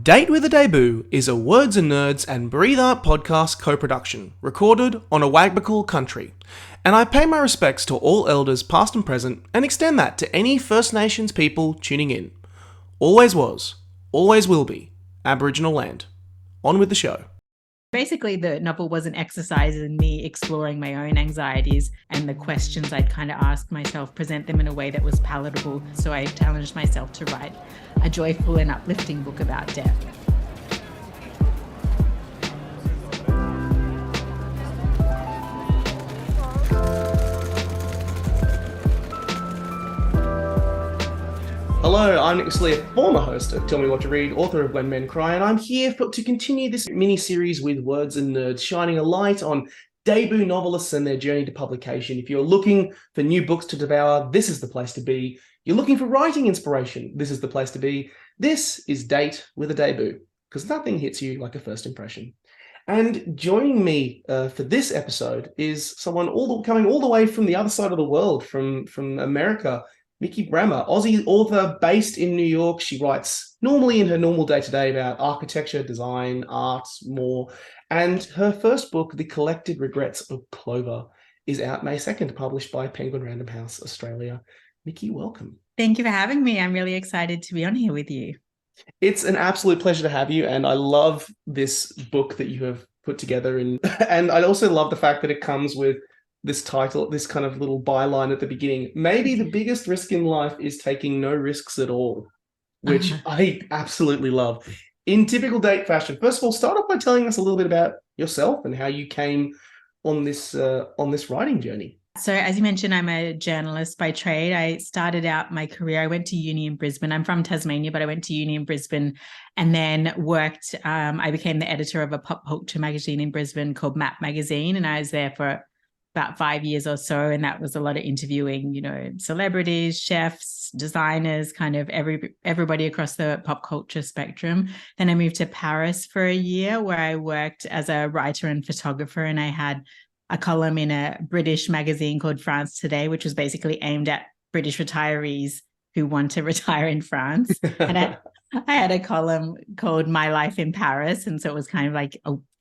Date with a Debut is a Words and Nerds and Breathe Art podcast co-production, recorded on a Wagbical country. And I pay my respects to all elders past and present, and extend that to any First Nations people tuning in. Always was, always will be, Aboriginal land. On with the show. Basically, the novel was an exercise in me exploring my own anxieties and the questions I'd kind of ask myself, present them in a way that was palatable. So I challenged myself to write a joyful and uplifting book about death. Hello, I'm Mikki Brammer, former host of Tell Me What to Read, author of When Men Cry, and I'm here to continue this mini-series with Words and Nerds, shining a light on debut novelists and their journey to publication. If you're looking for new books to devour, this is the place to be. You're looking for writing inspiration, this is the place to be. This is Date with a Debut, because nothing hits you like a first impression. And joining me for this episode is someone coming all the way from the other side of the world, from America, Mikki Brammer, Aussie author based in New York. She writes normally in her normal day-to-day about architecture, design, art, more. And her first book, The Collected Regrets of Clover, is out May 2nd, published by Penguin Random House Australia. Mikki, welcome. Thank you for having me. I'm really excited to be on here with you. It's an absolute pleasure to have you, and I love this book that you have put together. And I also love the fact that it comes with this title, this kind of little byline at the beginning. Maybe the biggest risk in life is taking no risks at all, which I absolutely love. In typical date fashion, first of all, start off by telling us a little bit about yourself and how you came on this writing journey. So as you mentioned, I'm a journalist by trade. I started out my career, I went to uni in Brisbane. I'm from Tasmania, but I went to uni in Brisbane and then worked. I became the editor of a pop culture magazine in Brisbane called Map Magazine, and I was there for about 5 years or so, and that was a lot of interviewing, celebrities, chefs, designers, kind of everybody across the pop culture spectrum. Then I moved to Paris for a year where I worked as a writer and photographer, and I had a column in a British magazine called France Today, which was basically aimed at British retirees who want to retire in France. And I had a column called My Life in Paris, and so it was kind of like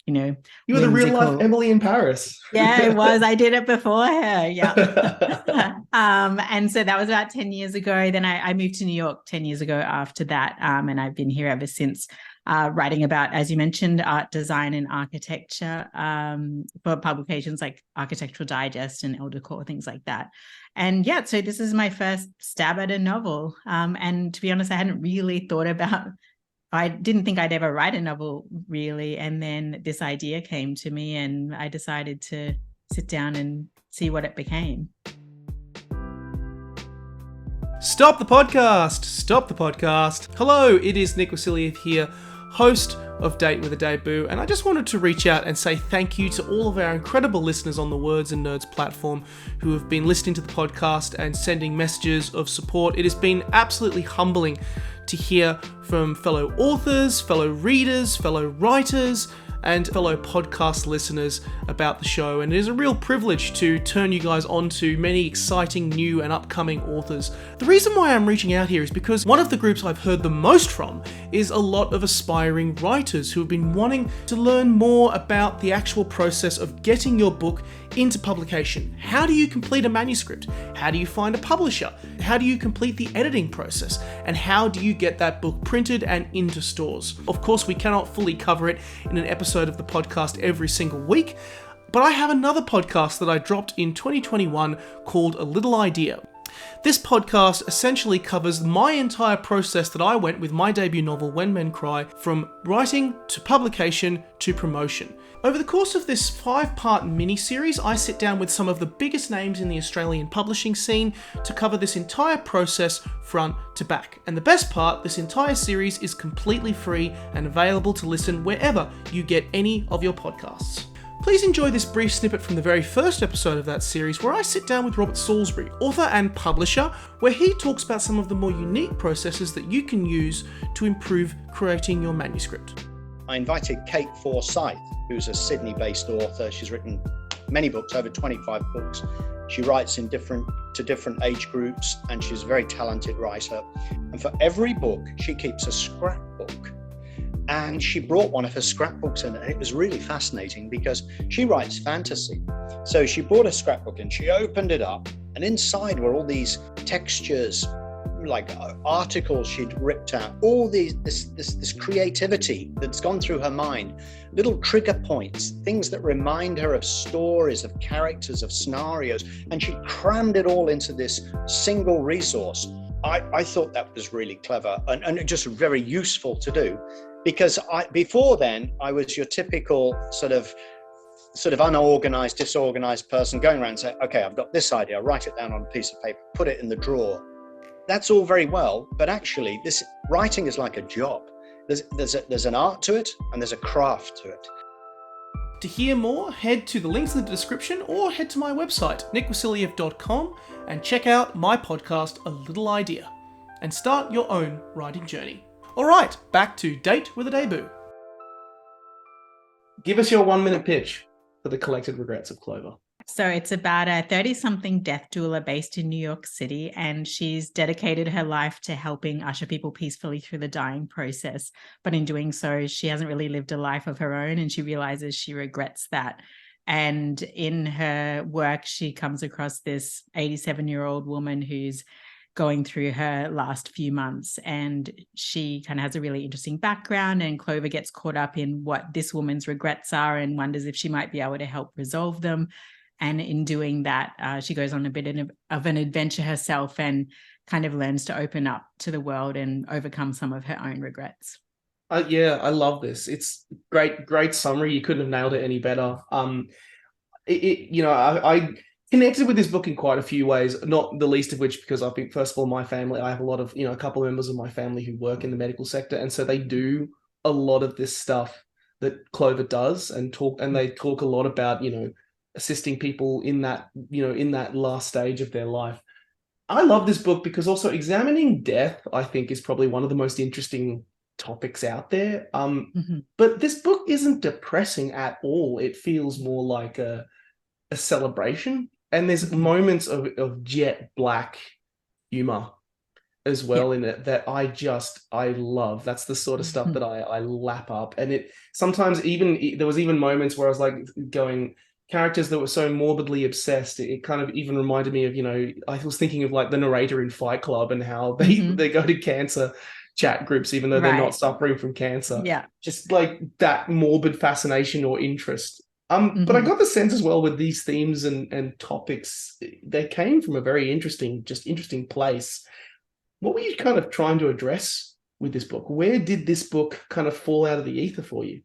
you were the real life Emily in Paris. Yeah, it was. I did it before her. Yeah. And so that was about 10 years ago. Then I moved to New York 10 years ago after that. And I've been here ever since, writing about, as you mentioned, art, design and architecture, for publications like Architectural Digest and Elle Decor, things like that. And yeah, so this is my first stab at a novel. And to be honest, I hadn't really thought about I didn't think I'd ever write a novel, really. And then this idea came to me and I decided to sit down and see what it became. Stop the podcast! Stop the podcast! Hello, it is Nick Wasiliev here, host of Date with a Debut, and I just wanted to reach out and say thank you to all of our incredible listeners on the Words and Nerds platform who have been listening to the podcast and sending messages of support. It has been absolutely humbling to hear from fellow authors, fellow readers, fellow writers, and fellow podcast listeners about the show. And it is a real privilege to turn you guys on to many exciting new and upcoming authors. The reason why I'm reaching out here is because one of the groups I've heard the most from is a lot of aspiring writers who have been wanting to learn more about the actual process of getting your book into publication. How do you complete a manuscript? How do you find a publisher? How do you complete the editing process? And how do you get that book printed and into stores? Of course, we cannot fully cover it in an episode of the podcast every single week, but I have another podcast that I dropped in 2021 called A Little Idea. This podcast essentially covers my entire process that I went with my debut novel, When Men Cry, from writing to publication to promotion. Over the course of this 5-part mini-series, I sit down with some of the biggest names in the Australian publishing scene to cover this entire process front to back. And the best part, this entire series is completely free and available to listen wherever you get any of your podcasts. Please enjoy this brief snippet from the very first episode of that series where I sit down with Robert Salisbury, author and publisher, where he talks about some of the more unique processes that you can use to improve creating your manuscript. I invited Kate Forsyth, who's a Sydney-based author. She's written many books, over 25 books. She writes to different age groups, and she's a very talented writer. And for every book, she keeps a scrapbook. And she brought one of her scrapbooks in, and it was really fascinating because she writes fantasy. So she brought a scrapbook and she opened it up, and inside were all these textures, like articles she'd ripped out, all this creativity that's gone through her mind, little trigger points, things that remind her of stories, of characters, of scenarios, and she crammed it all into this single resource. I thought that was really clever and just very useful to do, because before then I was your typical sort of unorganized, disorganized person going around and saying, okay, I've got this idea, I'll write it down on a piece of paper, put it in the drawer. That's all very well, but actually this writing is like a job. There's an art to it and there's a craft to it. To hear more, head to the links in the description or head to my website, nickwasiliev.com, and check out my podcast, A Little Idea, and start your own writing journey. All right, back to Date with a Debut. Give us your 1-minute pitch for the Collected Regrets of Clover. So it's about a 30-something death doula based in New York City, and she's dedicated her life to helping usher people peacefully through the dying process. But in doing so, she hasn't really lived a life of her own, and she realizes she regrets that. And in her work, she comes across this 87-year-old woman who's going through her last few months, and she kind of has a really interesting background, and Clover gets caught up in what this woman's regrets are and wonders if she might be able to help resolve them. And in doing that, she goes on a bit of an adventure herself and kind of learns to open up to the world and overcome some of her own regrets. Yeah, I love this. It's great summary. You couldn't have nailed it any better. I connected with this book in quite a few ways, not the least of which because I think, first of all, my family, I have a lot of, a couple of members of my family who work in the medical sector. And so they do a lot of this stuff that Clover does and they talk a lot about, assisting people in that, in that last stage of their life. I love this book because also examining death, I think, is probably one of the most interesting topics out there. But this book isn't depressing at all. It feels more like a celebration. And there's moments of jet black humor as well in it that I love. That's the sort of stuff that I lap up. And it sometimes there was even moments where I was like going, characters that were so morbidly obsessed, it kind of even reminded me of, I was thinking of like the narrator in Fight Club and how they go to cancer chat groups, even though they're not suffering from cancer. Yeah. Just like that morbid fascination or interest. But I got the sense as well with these themes and topics, they came from a very interesting place. What were you kind of trying to address with this book? Where did this book kind of fall out of the ether for you?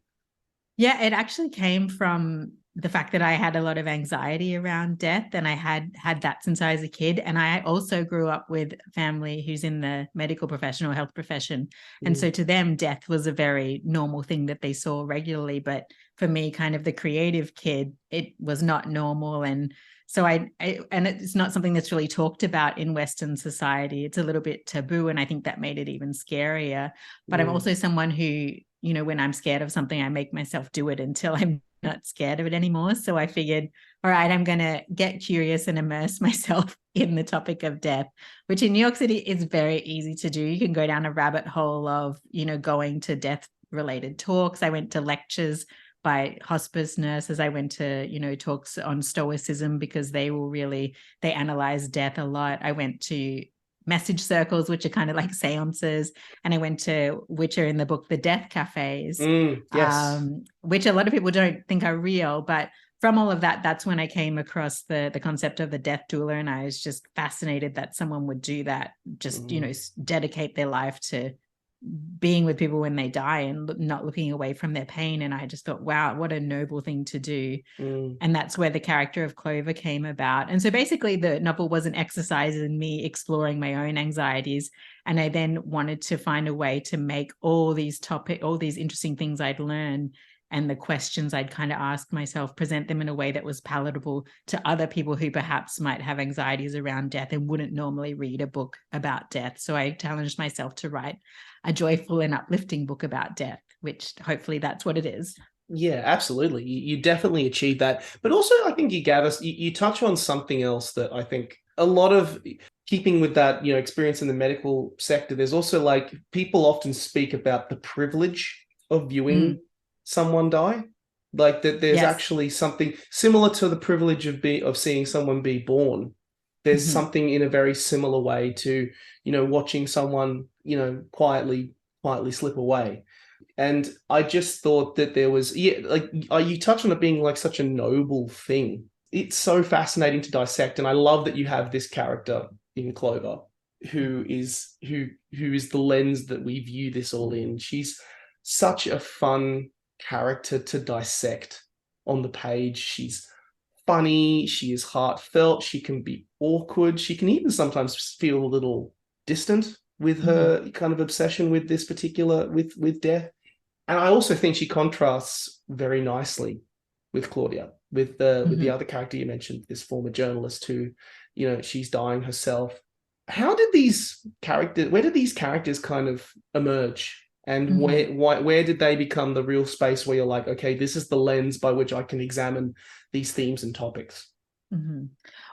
Yeah, it actually came from the fact that I had a lot of anxiety around death, and I had that since I was a kid. And I also grew up with family who's in the medical profession or health profession. And so to them, death was a very normal thing that they saw regularly. But for me, kind of the creative kid, it was not normal. And so and it's not something that's really talked about in Western society. It's a little bit taboo. And I think that made it even scarier. But I'm also someone who, when I'm scared of something, I make myself do it until I'm not scared of it anymore. So I figured, all right, I'm going to get curious and immerse myself in the topic of death, which in New York City is very easy to do. You can go down a rabbit hole of, going to death related talks. I went to lectures by hospice nurses. I went to, talks on stoicism because they analyze death a lot. I went to message circles, which are kind of like seances. And I went to, which are in the book, the death cafes, yes. Which a lot of people don't think are real. But from all of that, that's when I came across the concept of the death doula. And I was just fascinated that someone would do that, just, dedicate their life to being with people when they die and not looking away from their pain. And I just thought, wow, what a noble thing to do. And that's where the character of Clover came about. And so basically the novel was an exercise in me exploring my own anxieties. And I then wanted to find a way to make all these interesting things I'd learned and the questions I'd kind of ask myself, present them in a way that was palatable to other people who perhaps might have anxieties around death and wouldn't normally read a book about death. So I challenged myself to write a joyful and uplifting book about death, which hopefully that's what it is. Yeah, absolutely. You definitely achieved that. But also I think you touch on something else that I think a lot of, keeping with that, experience in the medical sector, there's also like people often speak about the privilege of viewing someone die. Like that there's Yes. actually something similar to the privilege of seeing someone be born. There's something in a very similar way to, watching someone, quietly slip away. And I just thought that there was, you touched on it being like such a noble thing. It's so fascinating to dissect. And I love that you have this character in Clover who is the lens that we view this all in. She's such a fun character to dissect on the page. She's funny, she is heartfelt, she can be awkward, she can even sometimes feel a little distant with her kind of obsession with this particular with death. And I also think she contrasts very nicely with Claudia, with the other character you mentioned, this former journalist who, she's dying herself. Where did these characters kind of emerge? And where did they become the real space where you're like, okay, this is the lens by which I can examine these themes and topics?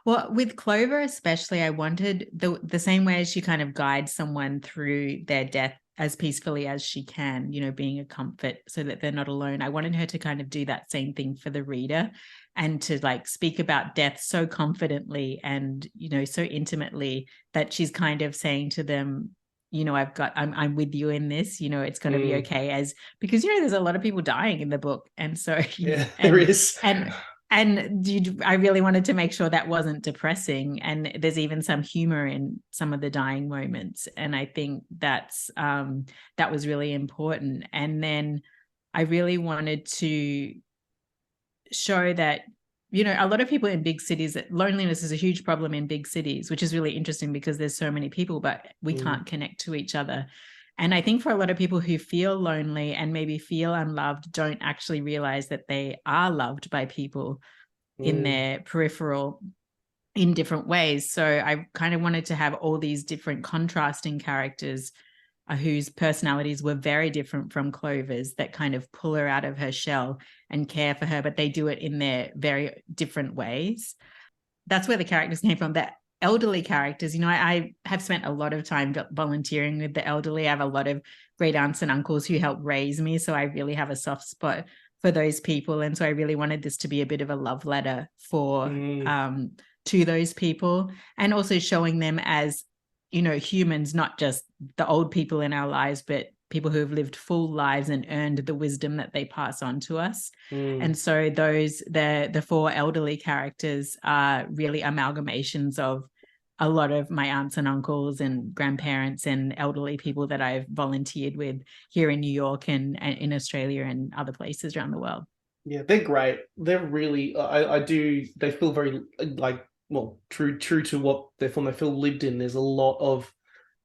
Well, with Clover especially, I wanted the same way as she kind of guides someone through their death as peacefully as she can, being a comfort so that they're not alone. I wanted her to kind of do that same thing for the reader and to like speak about death so confidently and, so intimately that she's kind of saying to them, I'm with you in this, it's going to be okay, because there's a lot of people dying in the book. And so there is. And I really wanted to make sure that wasn't depressing. And there's even some humor in some of the dying moments. And I think that was really important. And then I really wanted to show that, a lot of people in big cities, that loneliness is a huge problem in big cities, which is really interesting because there's so many people, but we can't connect to each other. And I think for a lot of people who feel lonely and maybe feel unloved, don't actually realize that they are loved by people in their peripheral in different ways. So I kind of wanted to have all these different contrasting characters whose personalities were very different from Clover's, that kind of pull her out of her shell and care for her, but they do it in their very different ways. That's where the characters came from. The elderly characters, I have spent a lot of time volunteering with the elderly. I have a lot of great aunts and uncles who helped raise me, so I really have a soft spot for those people. And so I really wanted this to be a bit of a love letter to those people, and also showing them as humans, not just the old people in our lives, but people who have lived full lives and earned the wisdom that they pass on to us. And so the four elderly characters are really amalgamations of a lot of my aunts and uncles and grandparents and elderly people that I've volunteered with here in New York and in Australia and other places around the world. Yeah, they're great. They're really, they feel very true to what they're from. They feel lived in. There's a lot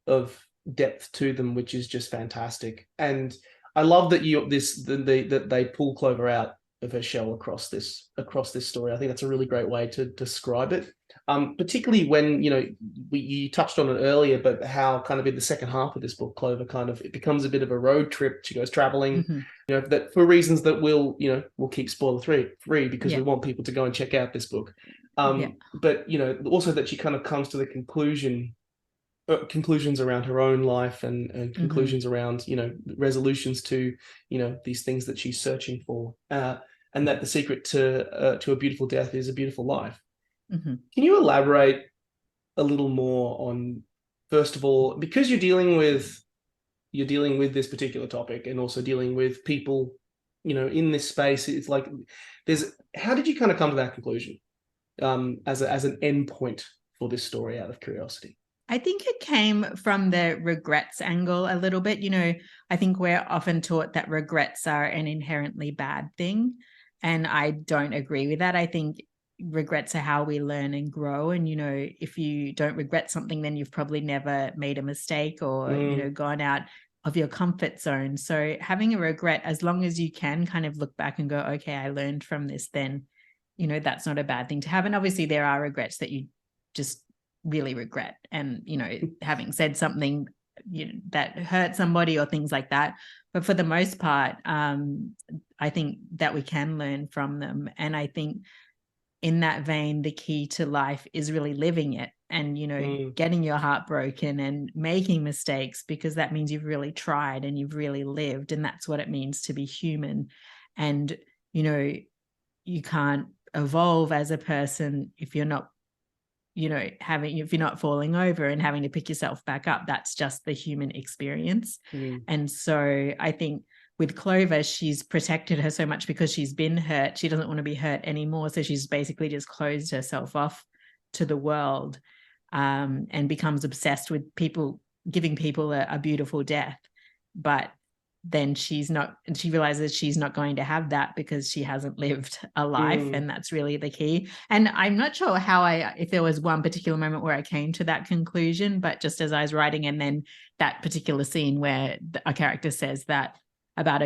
of depth to them, which is just fantastic. And I love that that they pull Clover out of her shell across this story. I think that's a really great way to describe it. Particularly when, you touched on it earlier, but how kind of in the second half of this book, Clover it becomes a bit of a road trip. She goes traveling, that for reasons that we'll keep spoiler free because we want people to go and check out this book. But, also that she kind of comes to the conclusions around her own life and conclusions around, resolutions to, these things that she's searching for. And that the secret to a beautiful death is a beautiful life. Can you elaborate a little more on, first of all, because you're dealing with this particular topic and also dealing with people, in this space, it's like how did you kind of come to that conclusion as an end point for this story, out of curiosity? I think it came from the regrets angle a little bit. I think we're often taught that regrets are an inherently bad thing, and I don't agree with that. I think regrets are how we learn and grow. And, if you don't regret something, then you've probably never made a mistake or, gone out of your comfort zone. So having a regret, as long as you can kind of look back and go, okay, I learned from this, then, that's not a bad thing to have. And obviously there are regrets that you just really regret. And, having said something that hurt somebody or things like that. But for the most part, I think that we can learn from them. And I think in that vein, the key to life is really living it and, getting your heart broken and making mistakes, because that means you've really tried and you've really lived. And that's what it means to be human. And, you can't evolve as a person if you're not, if you're not falling over and having to pick yourself back up. That's just the human experience. And so I think with Clover, she's protected her so much because she's been hurt. She doesn't want to be hurt anymore. So she's basically just closed herself off to the world, and becomes obsessed with people, giving people a beautiful death. But then she realizes she's not going to have that because she hasn't lived a life. And that's really the key. And I'm not sure if there was one particular moment where I came to that conclusion, but just as I was writing, and then that particular scene where a character says that about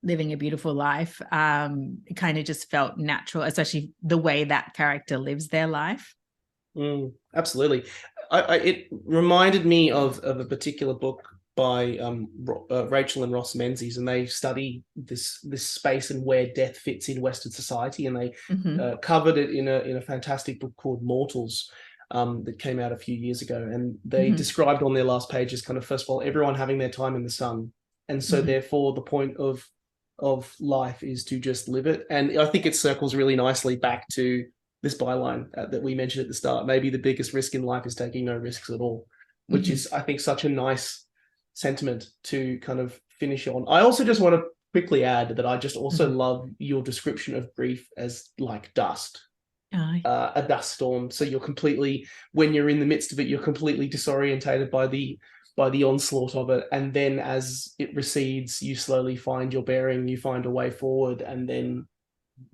living a beautiful life, it kind of just felt natural, especially the way that character lives their life. Absolutely. It reminded me of a particular book by Rachel and Ross Menzies, and they study this space and where death fits in Western society, and they covered it in a fantastic book called Mortals, that came out a few years ago, and they described on their last page as kind of, first of all, everyone having their time in the sun, and so therefore the point of life is to just live it. And I think it circles really nicely back to this byline that we mentioned at the start. Maybe the biggest risk in life is taking no risks at all, which is, I think, such a nice sentiment to kind of finish on. I also just want to quickly add that I just also love your description of grief as like dust, a dust storm. So you're completely, when you're in the midst of it, you're completely disorientated by the onslaught of it, and then as it recedes, you slowly find your bearing, you find a way forward,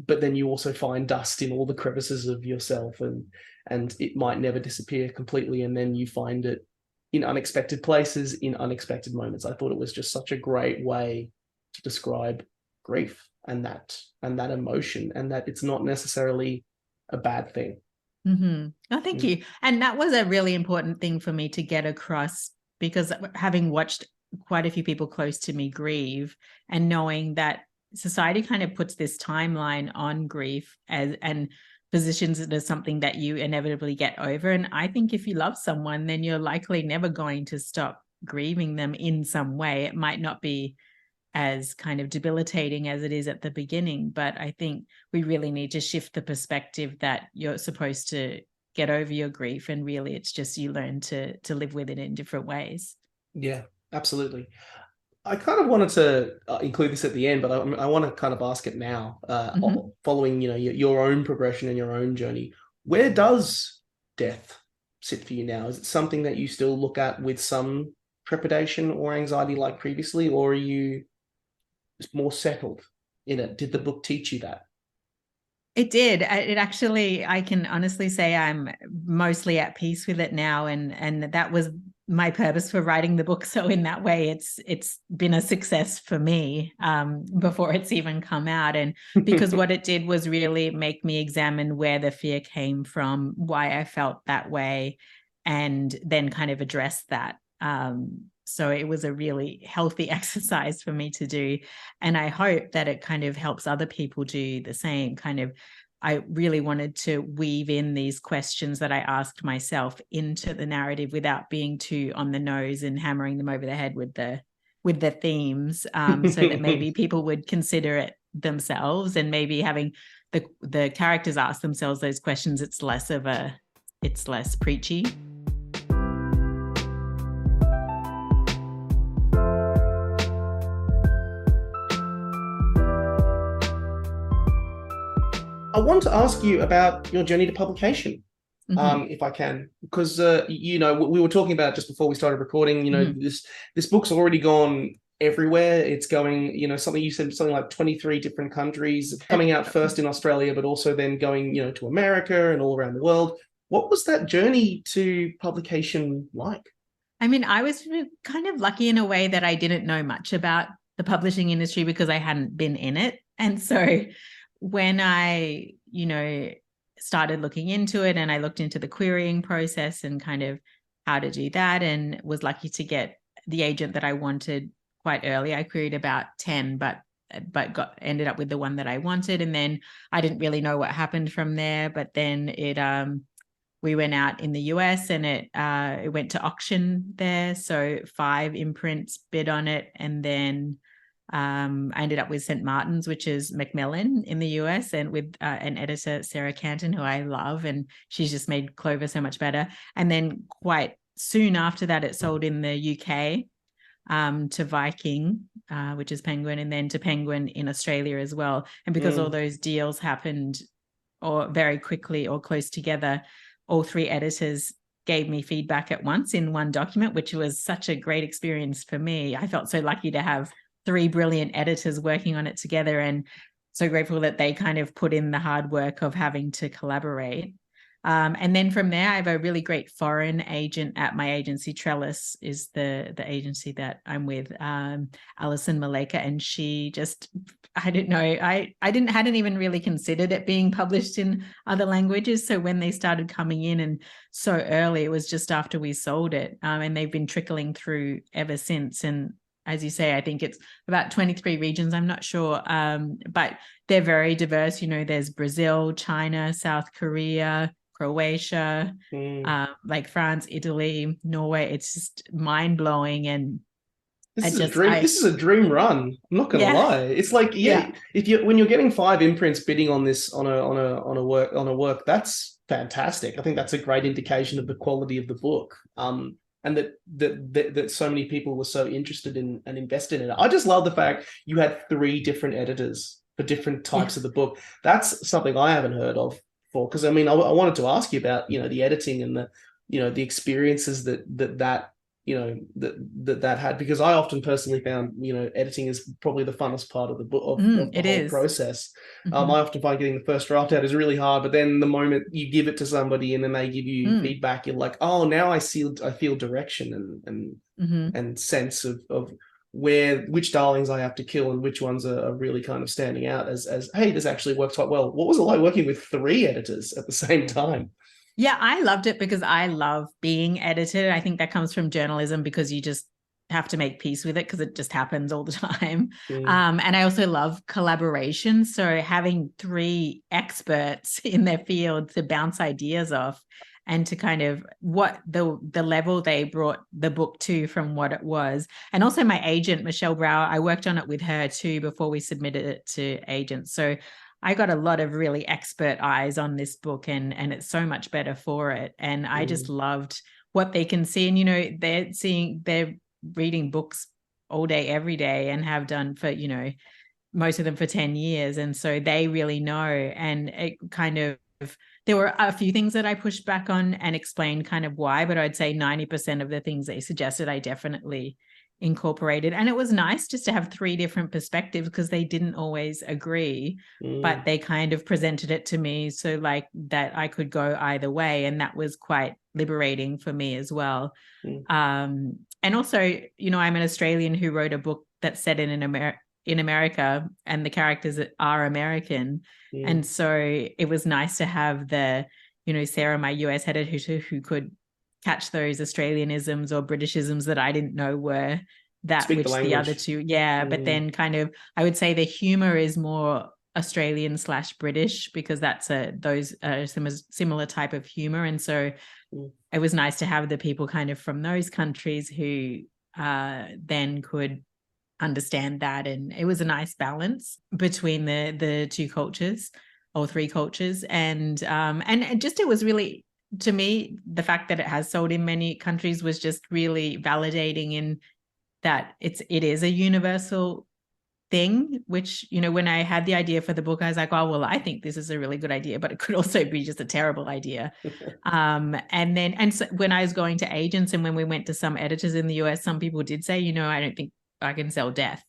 but then you also find dust in all the crevices of yourself, and it might never disappear completely, and then you find it in unexpected places, in unexpected moments. I thought it was just such a great way to describe grief and that emotion, and that it's not necessarily a bad thing. Oh, thank you. And that was a really important thing for me to get across, because having watched quite a few people close to me grieve, and knowing that society kind of puts this timeline on grief and positions it as something that you inevitably get over. And I think if you love someone, then you're likely never going to stop grieving them in some way. It might not be as kind of debilitating as it is at the beginning, but I think we really need to shift the perspective that you're supposed to get over your grief, and really it's just you learn to live with it in different ways. Yeah, absolutely. I kind of wanted to include this at the end, but I want to kind of ask it now, following your own progression and your own journey. Where does death sit for you now? Is it something that you still look at with some trepidation or anxiety like previously, or are you more settled in it? Did the book teach you that? It did. It actually, I can honestly say I'm mostly at peace with it now, and that was my purpose for writing the book. So in that way, it's been a success for me before it's even come out. And because what it did was really make me examine where the fear came from, why I felt that way, and then kind of address that. So it was a really healthy exercise for me to do. And I hope that it kind of helps other people do the same. I really wanted to weave in these questions that I asked myself into the narrative without being too on the nose and hammering them over the head with the themes, so that maybe people would consider it themselves, and maybe having the characters ask themselves those questions, it's less preachy. I want to ask you about your journey to publication, if I can, because we were talking about it just before we started recording. This book's already gone everywhere. It's going, something you said, something like 23 different countries, coming out first in Australia, but also then going, to America and all around the world. What was that journey to publication like? I mean, I was kind of lucky in a way that I didn't know much about the publishing industry because I hadn't been in it. And so when I, started looking into it, and I looked into the querying process and kind of how to do that, and was lucky to get the agent that I wanted quite early. I queried about 10, but but ended up with the one that I wanted. And then I didn't really know what happened from there, but then we went out in the US and it went to auction there. So 5 imprints bid on it. And then I ended up with St. Martin's, which is Macmillan in the US, and with an editor, Sarah Canton, who I love, and she's just made Clover so much better. And then quite soon after that, it sold in the UK to Viking, which is Penguin, and then to Penguin in Australia as well. And because all those deals happened or very quickly or close together, all 3 editors gave me feedback at once in one document, which was such a great experience for me. I felt so lucky to have 3 brilliant editors working on it together, and so grateful that they kind of put in the hard work of having to collaborate. And then from there, I have a really great foreign agent at my agency. Trellis is the agency that I'm with, Alison Maleka, and she just, I don't know, I hadn't even really considered it being published in other languages. So when they started coming in, and so early, it was just after we sold it, and they've been trickling through ever since. And as you say, I think it's about 23 regions. I'm not sure, but they're very diverse. You know, there's Brazil, China, South Korea, Croatia, like France, Italy, Norway. It's just mind blowing. And this is a dream run. I'm not gonna lie. It's like, when you're getting 5 imprints bidding on this on a work, that's fantastic. I think that's a great indication of the quality of the book. And that so many people were so interested in and invested in it. I just love the fact you had 3 different editors for different types of the book. That's something I haven't heard of before. Because I mean, I wanted to ask you about, the editing and the experiences that had, because I often personally found, editing is probably the funnest part of the book, of the whole process. I often find getting the first draft out is really hard, but then the moment you give it to somebody and then they give you feedback, you're like, oh, now I feel direction and sense of which darlings I have to kill and which ones are really kind of standing out as hey, this actually works quite well. What was it like working with 3 editors at the same time? Yeah, I loved it because I love being edited. I think that comes from journalism, because you just have to make peace with it because it just happens all the time. And I also love collaboration. So having 3 experts in their field to bounce ideas off and to kind of what the level they brought the book to from what it was. And also my agent, Michelle Brower, I worked on it with her too before we submitted it to agents. So I got a lot of really expert eyes on this book, and it's so much better for it. And I just loved what they can see. And, they're reading books all day, every day, and have done for, most of them for 10 years. And so they really know. And it kind of, there were a few things that I pushed back on and explained kind of why, but I'd say 90% of the things they suggested, I definitely incorporated. And it was nice just to have 3 different perspectives, because they didn't always agree, but they kind of presented it to me so like that I could go either way. And that was quite liberating for me as well. And also, I'm an Australian who wrote a book that's set in America, and the characters are American. And so it was nice to have Sarah, my US editor, who could catch those Australianisms or Britishisms that I didn't know were that, which the other 2. But then kind of, I would say the humor is more Australian/British, because that's those similar type of humor. And so it was nice to have the people kind of from those countries who then could understand that. And it was a nice balance between the 2 cultures or 3 cultures. And just, it was really, to me, the fact that it has sold in many countries was just really validating in that it is a universal thing, which, when I had the idea for the book, I was like, oh, well, I think this is a really good idea, but it could also be just a terrible idea. And so when I was going to agents and when we went to some editors in the US, some people did say, I don't think I can sell death.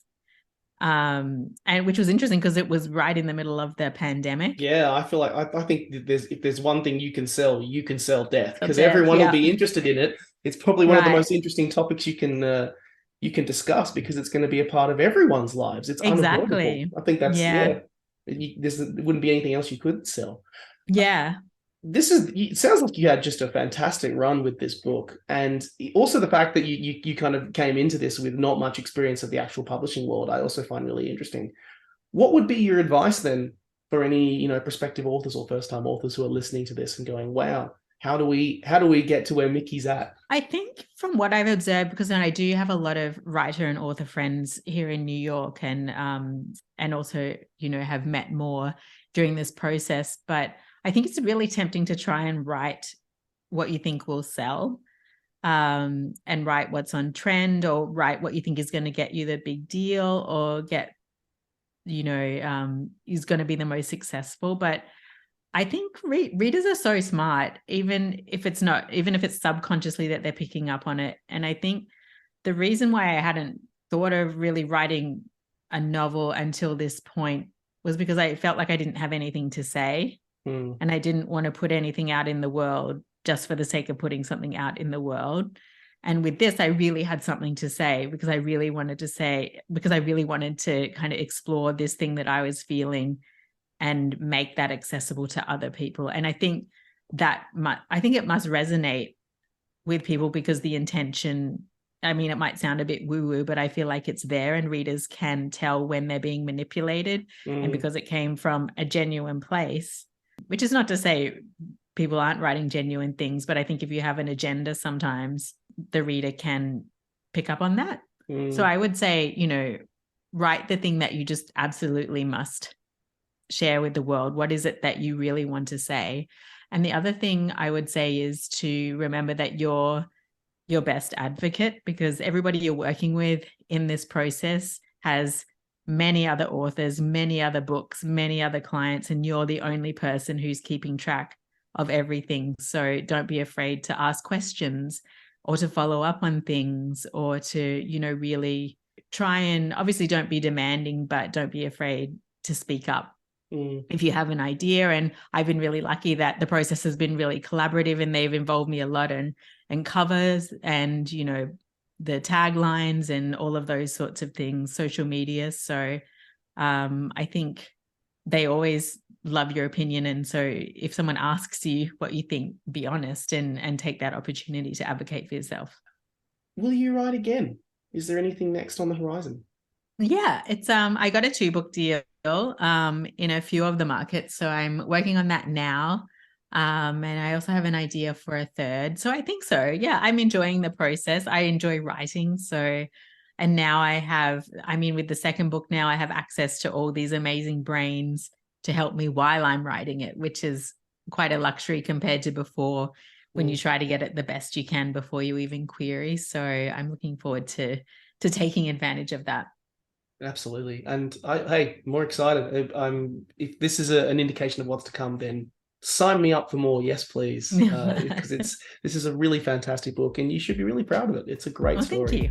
And which was interesting because it was right in the middle of the pandemic. Yeah, I feel like I think if there's one thing you can sell death, because everyone will be interested in it. It's probably one of the most interesting topics you can discuss, because it's going to be a part of everyone's lives. It's unavoidable. I think that's there wouldn't be anything else you could sell. it sounds like you had just a fantastic run with this book, and also the fact that you kind of came into this with not much experience of the actual publishing world, I also find really interesting. What would be your advice then for any, prospective authors or first-time authors who are listening to this and going, wow, how do we get to where Mikki's at? I think from what I've observed, because I do have a lot of writer and author friends here in New York, and also, have met more during this process, but I think it's really tempting to try and write what you think will sell, and write what's on trend, or write what you think is going to get you the big deal, or get, is going to be the most successful. But I think readers are so smart, even if it's subconsciously that they're picking up on it. And I think the reason why I hadn't thought of really writing a novel until this point was because I felt like I didn't have anything to say. And I didn't want to put anything out in the world just for the sake of putting something out in the world. And with this, I really had something to say, because I really wanted to kind of explore this thing that I was feeling and make that accessible to other people. And I think it must resonate with people, because the intention, it might sound a bit woo-woo, but I feel like it's there, and readers can tell when they're being manipulated. And because it came from a genuine place, which is not to say people aren't writing genuine things, but I think if you have an agenda, sometimes the reader can pick up on that. So I would say, write the thing that you just absolutely must share with the world. What is it that you really want to say? And the other thing I would say is to remember that you're your best advocate, because everybody you're working with in this process has many other authors, many other books, many other clients, and you're the only person who's keeping track of everything. So don't be afraid to ask questions, or to follow up on things, or to, really try, and obviously don't be demanding, but don't be afraid to speak up if you have an idea. And I've been really lucky that the process has been really collaborative, and they've involved me a lot in covers and, the taglines and all of those sorts of things, social media. So I think they always love your opinion. And so if someone asks you what you think, be honest and take that opportunity to advocate for yourself. Will you write again? Is there anything next on the horizon? Yeah, it's I got a 2-book deal in a few of the markets, so I'm working on that now. And I also have an idea for a 3rd. So I think so. Yeah, I'm enjoying the process. I enjoy writing. So, and now with the 2nd book now, I have access to all these amazing brains to help me while I'm writing it, which is quite a luxury compared to before, when you try to get it the best you can before you even query. So I'm looking forward to taking advantage of that. Absolutely. And more excited. If this is an indication of what's to come, then sign me up for more. Yes, please. Because this is a really fantastic book, and you should be really proud of it. It's a great story. Thank you.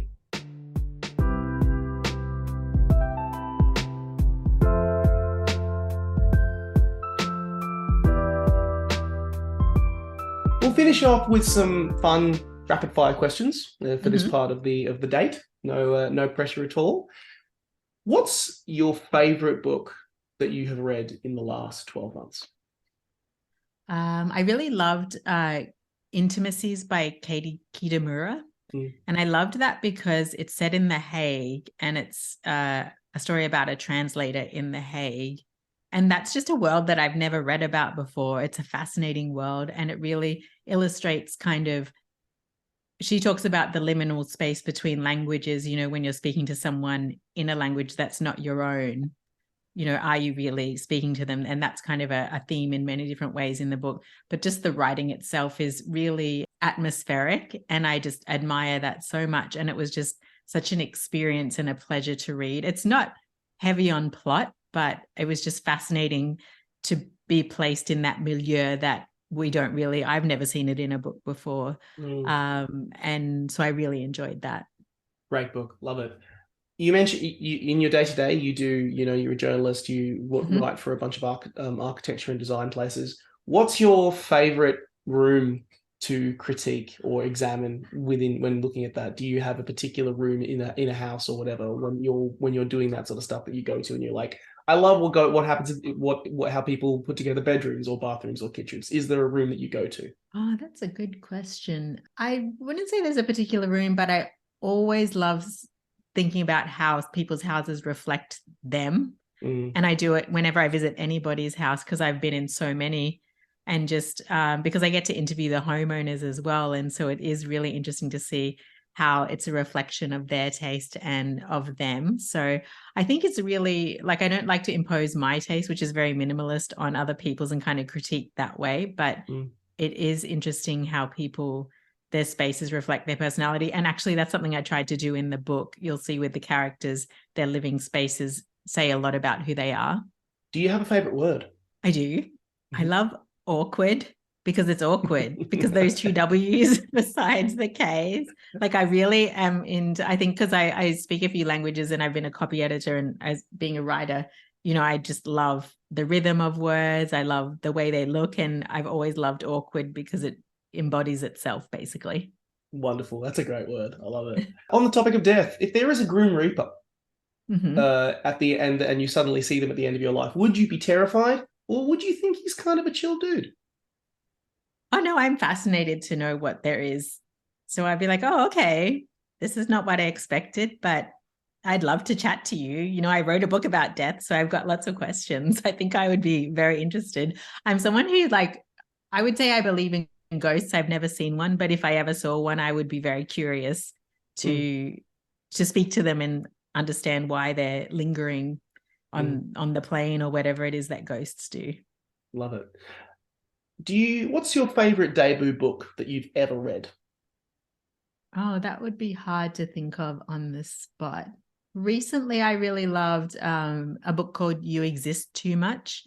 We'll finish off with some fun rapid fire questions for this part of the date. No pressure at all. What's your favorite book that you have read in the last 12 months? I really loved Intimacies by Katie Kitamura. And I loved that because it's set in The Hague, and it's a story about a translator in The Hague. And that's just a world that I've never read about before. It's a fascinating world, and it really illustrates she talks about the liminal space between languages, when you're speaking to someone in a language that's not your own, are you really speaking to them? And that's kind of a theme in many different ways in the book. But just the writing itself is really atmospheric, and I just admire that so much. And it was just such an experience and a pleasure to read. It's not heavy on plot, but it was just fascinating to be placed in that milieu that I've never seen it in a book before. And so I really enjoyed that. Great book. Love it. You mentioned in your day-to-day, you do, you're a journalist, you write for a bunch of architecture and design places. What's your favorite room to critique or examine within when looking at that? Do you have a particular room in a house or whatever when you're doing that sort of stuff that you go to and you're like, I love what happens, how people put together bedrooms or bathrooms or kitchens? Is there a room that you go to? Oh, that's a good question. I wouldn't say there's a particular room, but I always love thinking about how people's houses reflect them. And I do it whenever I visit anybody's house, because I've been in so many, and just because I get to interview the homeowners as well. And so it is really interesting to see how it's a reflection of their taste and of them. So I think it's really, like, I don't like to impose my taste, which is very minimalist, on other people's and kind of critique that way. But it is interesting how their spaces reflect their personality. And actually, that's something I tried to do in the book. You'll see with the characters, their living spaces say a lot about who they are. Do you have a favorite word? I do. I love awkward, because it's awkward, because those two W's besides the K's. Like, I really am I think because I speak a few languages and I've been a copy editor, and as being a writer, I just love the rhythm of words. I love the way they look, and I've always loved awkward because it embodies itself, basically. Wonderful. That's a great word. I love it. On the topic of death, if there is a Grim Reaper at the end and you suddenly see them at the end of your life, would you be terrified, or would you think he's kind of a chill dude? Oh, no, I'm fascinated to know what there is. So I'd be like, oh, okay, this is not what I expected, but I'd love to chat to you. I wrote a book about death, so I've got lots of questions. I think I would be very interested. I'm someone who, I would say I believe in ghosts. I've never seen one, but if I ever saw one, I would be very curious to speak to them and understand why they're lingering on the plane or whatever it is that ghosts do. Love it. What's your favorite debut book that you've ever read? Oh, that would be hard to think of on the spot. Recently, I really loved a book called You Exist Too Much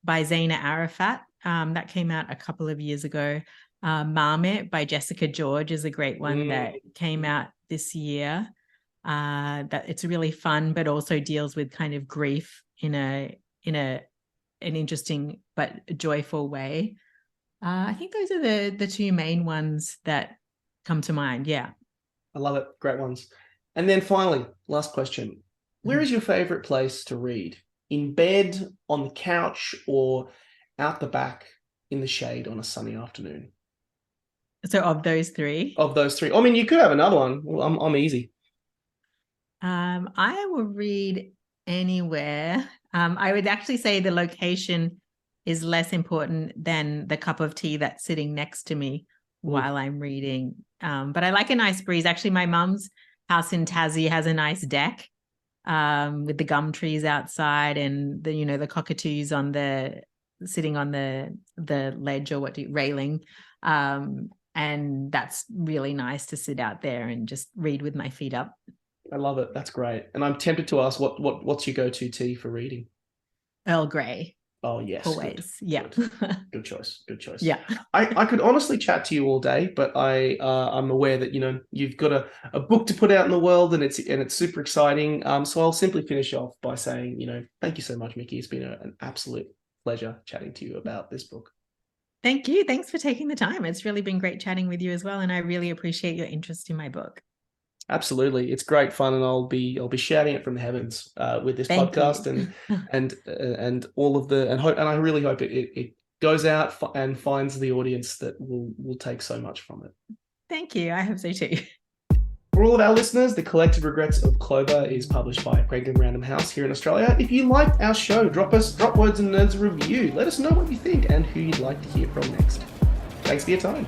by Zaina Arafat. That came out a couple of years ago. Marmot by Jessica George is a great one that came out this year. That it's really fun, but also deals with kind of grief in an interesting but joyful way. I think those are the two main ones that come to mind. Yeah. I love it. Great ones. And then finally, last question. Where is your favorite place to read? In bed, on the couch, or out the back in the shade on a sunny afternoon? So of those three? Of those three. I mean, you could have another one. Well, I'm easy. I will read anywhere. I would actually say the location is less important than the cup of tea that's sitting next to me while I'm reading. But I like a nice breeze. Actually, my mum's house in Tassie has a nice deck with the gum trees outside and the cockatoos sitting on the ledge or railing. And that's really nice to sit out there and just read with my feet up. I love it. That's great. And I'm tempted to ask, what's your go-to tea for reading? Earl Grey. Oh, yes. Always. Good. Yeah. Good choice. Good choice. Yeah. I could honestly chat to you all day, but I'm aware that, you've got a book to put out in the world and it's super exciting. So I'll simply finish off by saying, thank you so much, Mikki. It's been an absolute pleasure chatting to you about this book. Thank you. Thanks for taking the time. It's really been great chatting with you as well. And I really appreciate your interest in my book. Absolutely. It's great fun, and I'll be shouting it from the heavens with this podcast and all of and I really hope it goes out and finds the audience that will take so much from it. Thank you. I hope so too. For all of our listeners, The Collected Regrets of Clover is published by Penguin Random House here in Australia. If you liked our show, drop Words and Nerds a review. Let us know what you think and who you'd like to hear from next. Thanks for your time.